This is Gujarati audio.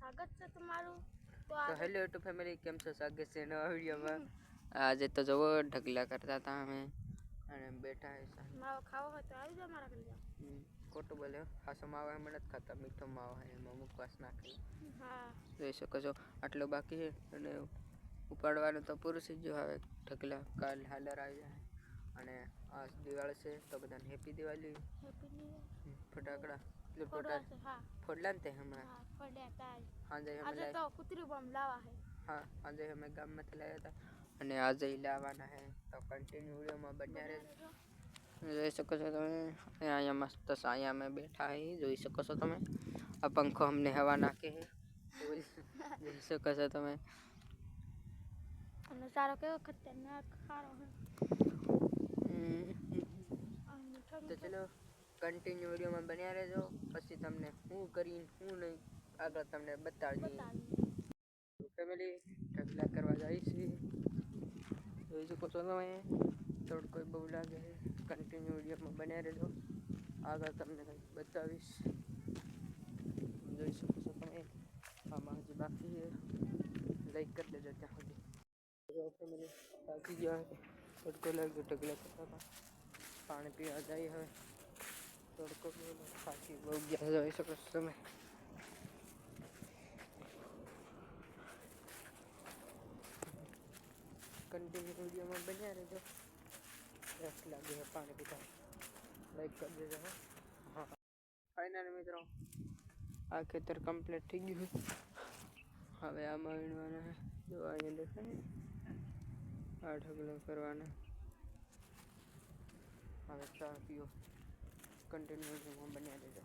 स्वागत है तुम्हारू। तो हेलो यूट्यूब फैमिली केम छो स्वागत है नवा वीडियो में। आज तो जो ढगला करता था हमें અને બેઠા હે માવો ખાવો હોય તો આવી જાવ મારા ઘરે જાવ। ખોટું બોલ્યો હાસો માવો હે મને खाता મીઠો માવો હે એમાં મુકવાસ નાખી। હા જોઈ શકો છો આટલો બાકી છે અને ઉપાડવાનું તો પૂરું થઈ ગયું હવે ઢગલા કાલ હાલર આવી જાય અને આજ દિવાળી છે તો બધાને હેપી દિવાળી ફટાકડા फोड़ला ते हमें हां फोड़या था आज आज तो कुतरी बम लावा है। हाँ आज हमें गाम में लाया था અને આજે લાવવાના હે તો કન્ટિન્યુ વિડિયો માં બન્યા રહેજો। જોઈ શકો છો તમે અહીંયા મસ્ત સાયા में बैठा है જોઈ શકો છો તમે આ पंखो हमने हवा नाखे है જોઈ શકો છો તમે नजारो केવો खतरनाक खारो है। तो चलो कंटिन्यू वीडियो में बन्या रहजो પછી તમને હું કરીને હું નહીં આગળ તમને બતાડી ફેમિલી ઢગલા કરવા જાય છે જોઈ શકો છો તમે તડકો બહુ લાગે છે कंटिन्यू वीडियो में बन्या रहजो આગળ તમને કંઈક બતાવીશ જોઈ શકો છો તમે આમાં હજી બાકી છે લાઈક કરી દેજો ત્યાં સુધી જો ફેમિલી બાકી ગયો તડકો લાગ્યો ઢગલા કરતા હતા પાણી પીવા જાય હવે तड़को बाकी बहुत गया जाए सको समय कंटिन्यू वीडियो में बने रहो रस लगे है पानी पीता लाइक कर दीजिए। हाँ फाइनल मित्रों आ खेतर कम्प्लीट थी गई हमें आ वीणवाना है जो आगे देखे आ ढगलो करवाना हमें चा पियो कंटिन्यू में बनिया देगा।